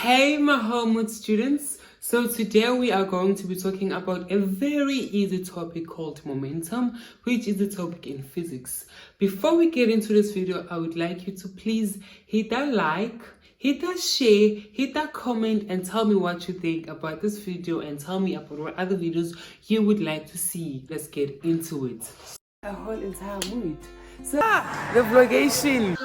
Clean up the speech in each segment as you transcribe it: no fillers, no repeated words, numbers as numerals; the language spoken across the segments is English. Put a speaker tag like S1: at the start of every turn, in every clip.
S1: Hey my homework students, so today we are going to be talking about a very easy topic called momentum, which is a topic in physics. Before we get into this video, I would like you to please hit that like, hit that share, hit that comment and tell me what you think about this video and tell me about what other videos you would like to see. Let's get into it. A whole entire mood. So the vlogation.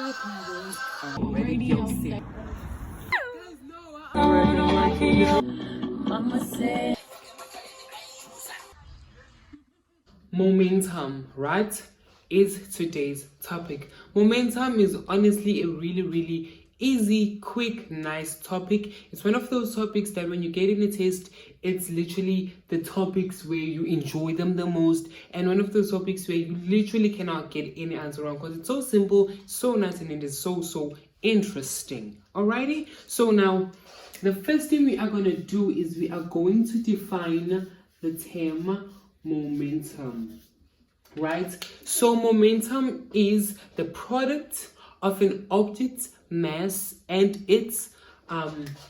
S1: Momentum, right, is today's topic. Momentum is honestly a really easy, quick, nice topic. It's one of those topics that when you get in a test, it's literally the topics where you enjoy them the most, and one of those topics where you literally cannot get any answer wrong because it's so simple, so nice, and it is so interesting. Alrighty, so now the first thing we are going to do is we are going to define the term momentum, right? So momentum is the product of an object's mass and its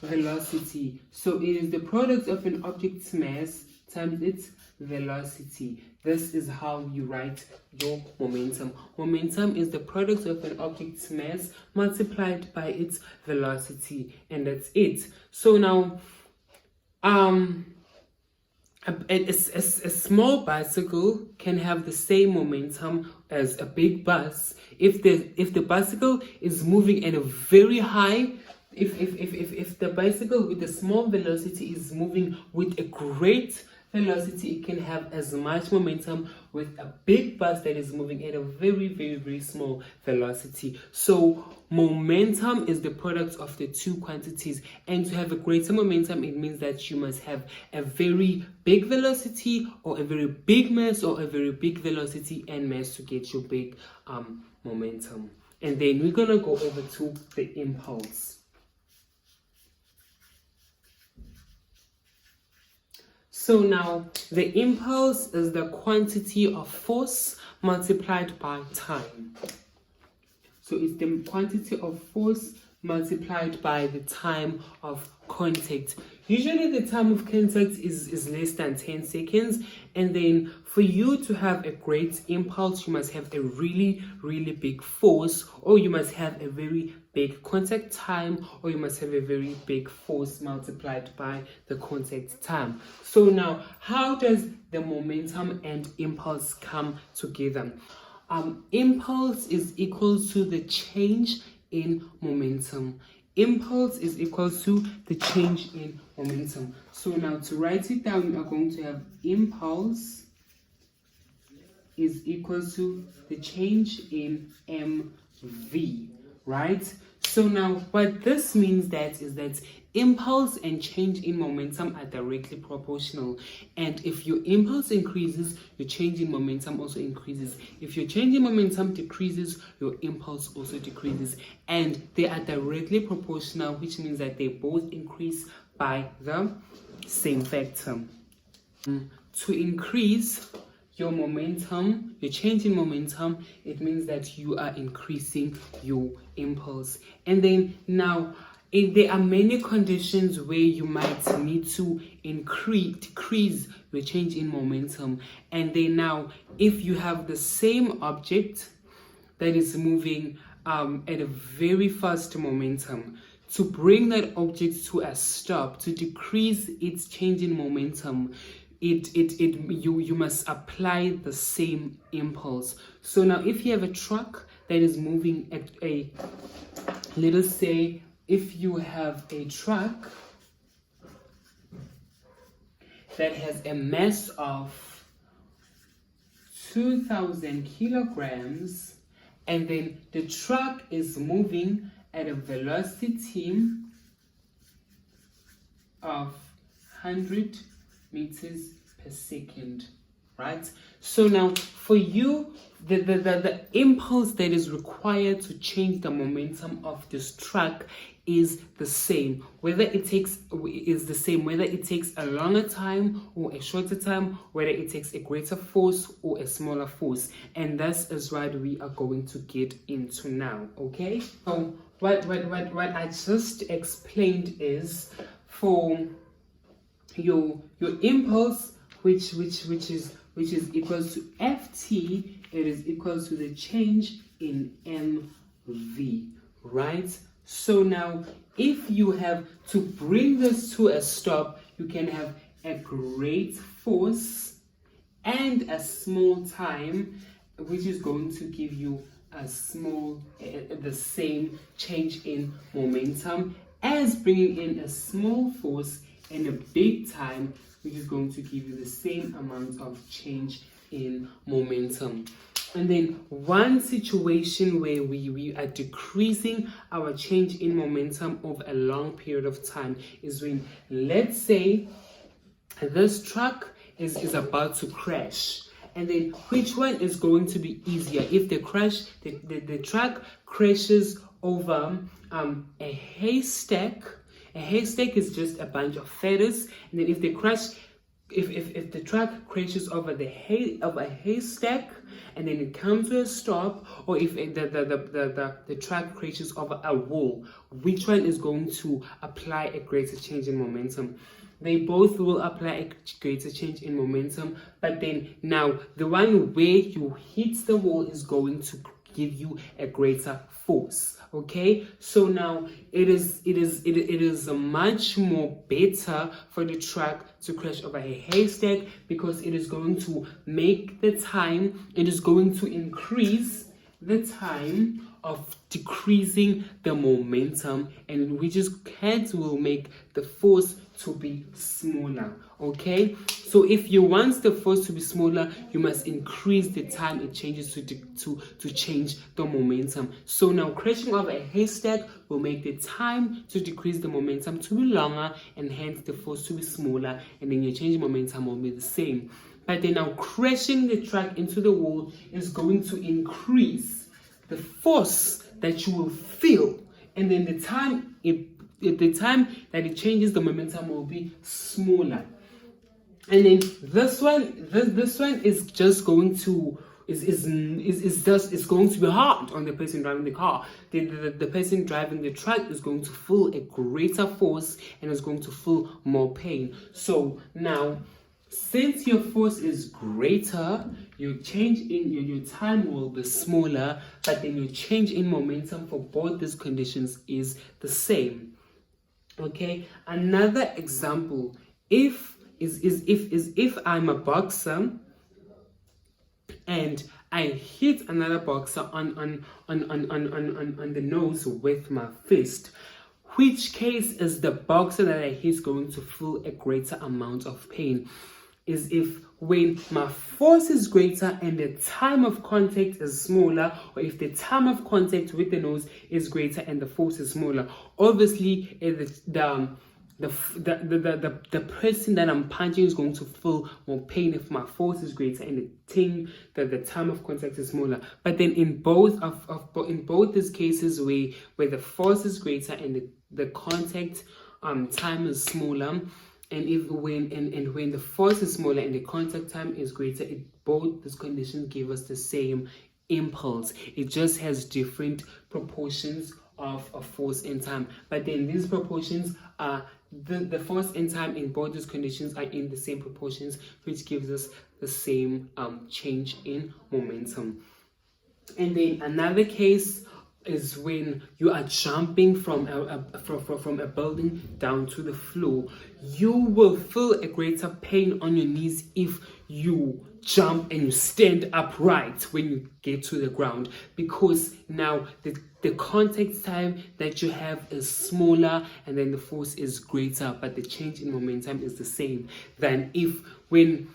S1: velocity. So it is the product of an object's mass times its velocity. This is how you write your momentum. Momentum is the product of an object's mass multiplied by its velocity, and that's it. So now a small bicycle can have the same momentum as a big bus if the bicycle is moving at a very high, if the bicycle with a small velocity is moving with a great velocity, it can have as much momentum with a big bus that is moving at a very small velocity. So momentum is the product of the two quantities, and to have a greater momentum, it means that you must have a very big velocity or a very big mass or a very big velocity and mass to get your big momentum. And then we're gonna go over to the impulse. So now the impulse is the quantity of force multiplied by time. So it's the quantity of force multiplied by the time of contact. Usually the time of contact is less than 10 seconds. And then for you to have a great impulse, you must have a really big force, or you must have a very big contact time, or you must have a very big force multiplied by the contact time. So now, how does the momentum and impulse come together? Impulse is equal to the change in momentum. Impulse is equal to the change in momentum. So now to write it down, we are going to have impulse is equal to the change in mv, right? So now what this means is that impulse and change in momentum are directly proportional, and if your impulse increases, your change in momentum also increases. If your change in momentum decreases, your impulse also decreases, and they are directly proportional, which means that they both increase by the same factor. To increase your momentum, your change in momentum, it means that you are increasing your impulse. And then now, there are many conditions where you might need to decrease your change in momentum. And then now, if you have the same object that is moving at a very fast momentum, to bring that object to a stop, to decrease its change in momentum, you must apply the same impulse. So now if you have a truck that is moving at a, let us say, if you have a truck that has a mass of 2,000 kilograms, and then the truck is moving at a velocity of 100 meters per second, right? So now for you, the impulse that is required to change the momentum of this truck is the same, whether it takes a longer time or a shorter time, whether it takes a greater force or a smaller force. And that is what we are going to get into now. Okay, so what I just explained is for your impulse, which is equals to Ft, it is equals to the change in mv, right? So now if you have to bring this to a stop, you can have a great force and a small time, which is going to give you the same change in momentum as bringing in a small force and a big time, which is going to give you the same amount of change in momentum. And then one situation where we are decreasing our change in momentum over a long period of time is when, let's say, this truck is about to crash. And then which one is going to be easier? If the truck crashes over a haystack. A haystack is just a bunch of feathers, and then if the truck crashes over a haystack and then it comes to a stop, or if the truck crashes over a wall, which one is going to apply a greater change in momentum? They both will apply a greater change in momentum, but then now the one where you hit the wall is going to give you a greater force. Okay, so now it is much more better for the truck to crash over a haystack, because it is going to make the time, it is going to increase the time of decreasing the momentum, and which will make the force to be smaller. Okay, so if you want the force to be smaller, you must increase the time it changes to change the momentum. So now crashing over a haystack will make the time to decrease the momentum to be longer, and hence the force to be smaller, and then your change in momentum will be the same. But then now crashing the truck into the wall is going to increase the force that you will feel, and then the time that it changes the momentum will be smaller. And then this one is just going to is going to be hard on the person driving the car. The person driving the truck is going to feel a greater force and is going to feel more pain. So now, since your force is greater, your change in your time will be smaller, but then your change in momentum for both these conditions is the same. Okay, another example, if I'm a boxer and I hit another boxer on the nose with my fist, which case is the boxer that I hit is going to feel a greater amount of pain? Is if when my force is greater and the time of contact is smaller, or if the time of contact with the nose is greater and the force is smaller. Obviously, the person that I'm punching is going to feel more pain if my force is greater and the time of contact is smaller. But then in both these cases where the force is greater and the contact time is smaller, and when the force is smaller and the contact time is greater, both these conditions give us the same impulse. It just has different proportions of force and time. But then these proportions are the force and time in both these conditions are in the same proportions, which gives us the same change in momentum. And then another case is when you are jumping from a building down to the floor. You will feel a greater pain on your knees if you jump and you stand upright when you get to the ground, because now the contact time that you have is smaller and then the force is greater, but the change in momentum is the same than if when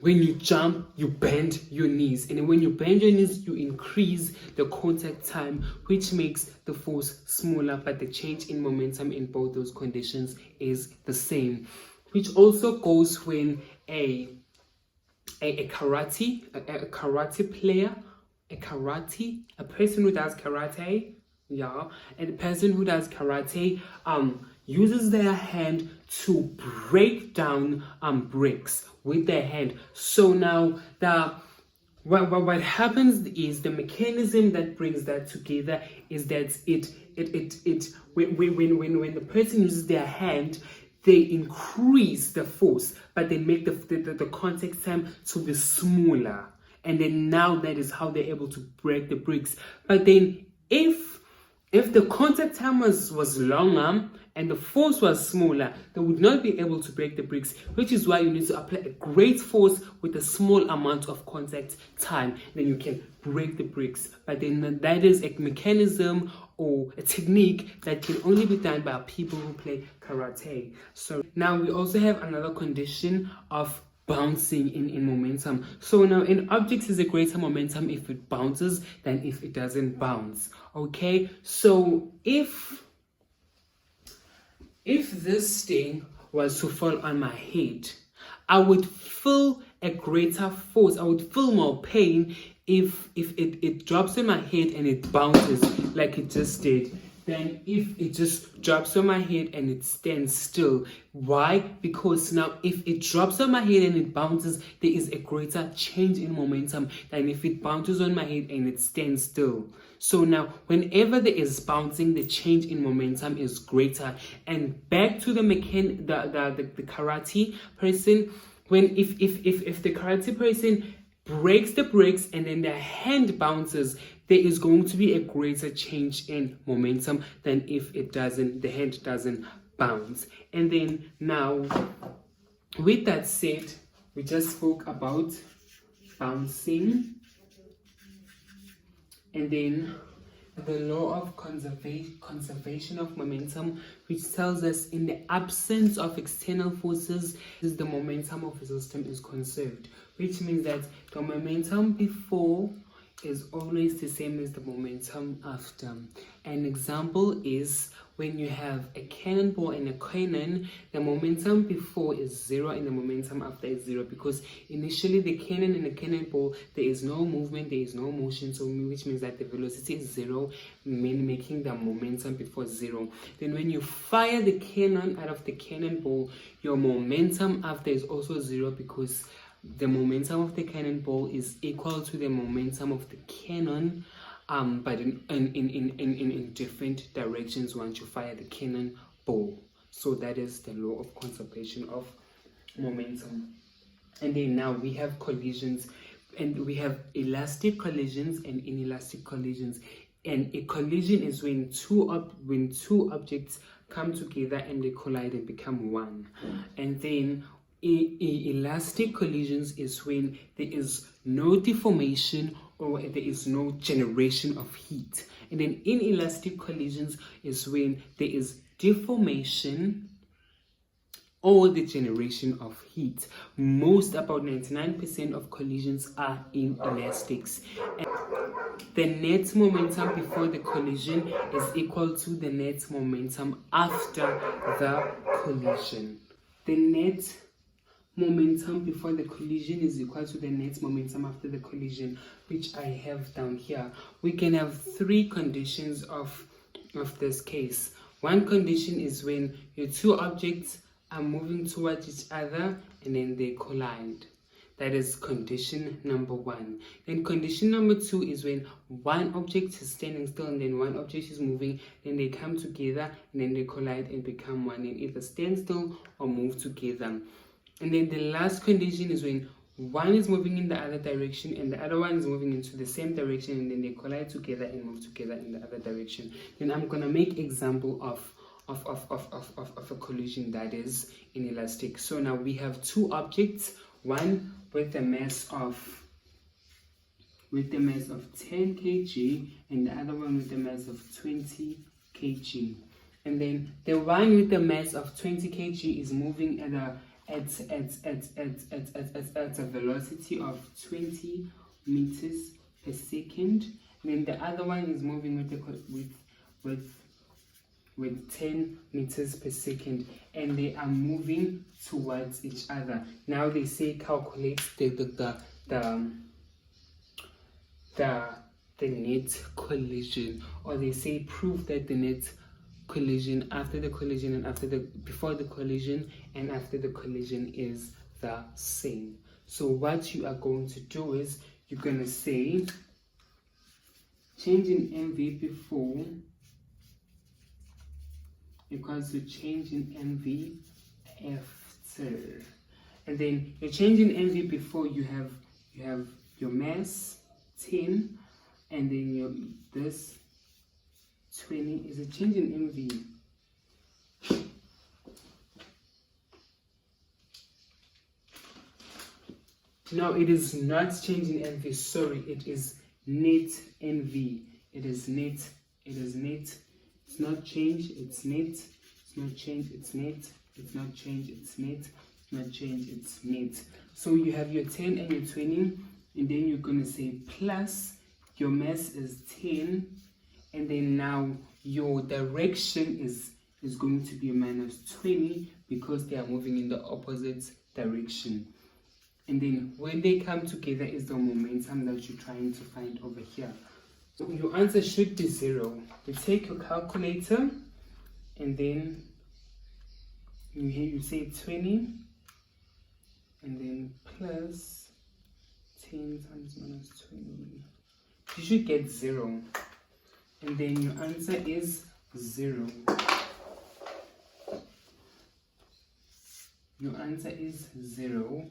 S1: you jump, you bend your knees. And when you bend your knees, you increase the contact time, which makes the force smaller, but the change in momentum in both those conditions is the same. Which also goes when a karate player, a person who does karate, yeah, and the person who does karate uses their hand to break down bricks with their hand. So now what happens is the mechanism that brings that together is that when the person uses their hand, they increase the force, but they make the contact time to be smaller, and then now that is how they're able to break the bricks. But then if the contact time was longer and the force was smaller, they would not be able to break the bricks, which is why you need to apply a great force with a small amount of contact time. Then you can break the bricks. But then that is a mechanism or a technique that can only be done by people who play karate. So now we also have another condition of bouncing in momentum. So now an object is a greater momentum if it bounces than if it doesn't bounce. Okay, so if this thing was to fall on my head, I would feel a greater force, I would feel more pain if it drops on my head and it bounces like it just did, than if it just drops on my head and it stands still. Why? Because now if it drops on my head and it bounces, there is a greater change in momentum than if it bounces on my head and it stands still. So now whenever there is bouncing, the change in momentum is greater. And back to the karate person, when if the karate person breaks the bricks and then their hand bounces, there is going to be a greater change in momentum than if the hand doesn't bounce. And then now, with that said, we just spoke about bouncing, and then the law of conservation of momentum, which tells us in the absence of external forces, the momentum of a system is conserved, which means that the momentum before is always the same as the momentum after. An example is when you have a cannonball and a cannon, the momentum before is 0 and the momentum after is 0, because initially the cannon and the cannonball, there is no movement, there is no motion, so which means that the velocity is 0, making the momentum before 0. Then when you fire the cannon out of the cannonball, your momentum after is also 0, because the momentum of the cannonball is equal to the momentum of the cannon, but in different directions once you fire the cannonball. So that is the law of conservation of momentum. And then now we have collisions, and we have elastic collisions and inelastic collisions. And a collision is when two objects come together and they collide and become one. And then elastic collisions is when there is no deformation or there is no generation of heat. And then inelastic collisions is when there is deformation or the generation of heat. About 99% of collisions are inelastics. And the net momentum before the collision is equal to the net momentum after the collision. The net momentum before the collision is equal to the net momentum after the collision, which I have down here. We can have 3 conditions of this case. One condition is when your 2 objects are moving towards each other and then they collide. That is condition number 1. Then condition number 2 is when one object is standing still and then one object is moving, then they come together and then they collide and become one, and either stand still or move together. And then the last condition is when one is moving in the other direction and the other one is moving into the same direction, and then they collide together and move together in the other direction. Then I'm gonna make example of a collision that is inelastic. So now we have 2 objects, one with a mass of 10 kg and the other one with a mass of 20 kg. And then the one with the mass of 20 kg is moving at a velocity of 20 meters per second. And then the other one is moving with 10 meters per second, and they are moving towards each other. Now they say calculate the the net collision, or they say prove that the net collision, after the collision and before the collision and after the collision is the same. So what you are going to do is you're going to say change in MV before equals to change in MV after. And then your change in MV before, you have your mass 10, and then this 20 is a change in MV. No, it is not changing MV, sorry, it is net NV. It is net, it's not change, it's net, it's not change, it's net, it's not change, it's net, it's not change, it's net. So you have your 10 and your 20, and then you're going to say plus, your mass is 10, and then now your direction is going to be minus 20 because they are moving in the opposite direction. And then when they come together is the momentum that you're trying to find over here. So your answer should be 0. You take your calculator and then you say 20 and then plus 10 times minus 20. You should get 0. And then your answer is 0. Your answer is 0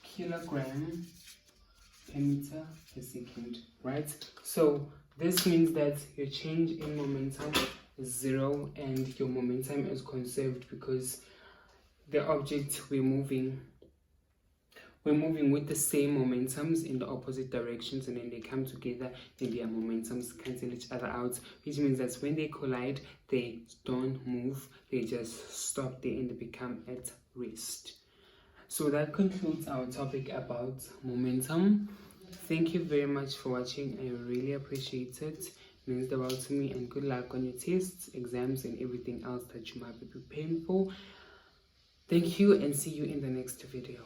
S1: kilogram per meter per second, right? So this means that your change in momentum is 0 and your momentum is conserved because the object we're moving with the same momentums in the opposite directions, and then they come together and their momentums cancel each other out, which means that when they collide, they don't move, they just stop there and they become at rest. So that concludes our topic about momentum. Thank you very much for watching. I really appreciate it. It means the world to me, and good luck on your tests, exams, and everything else that you might be preparing for. Thank you, and see you in the next video.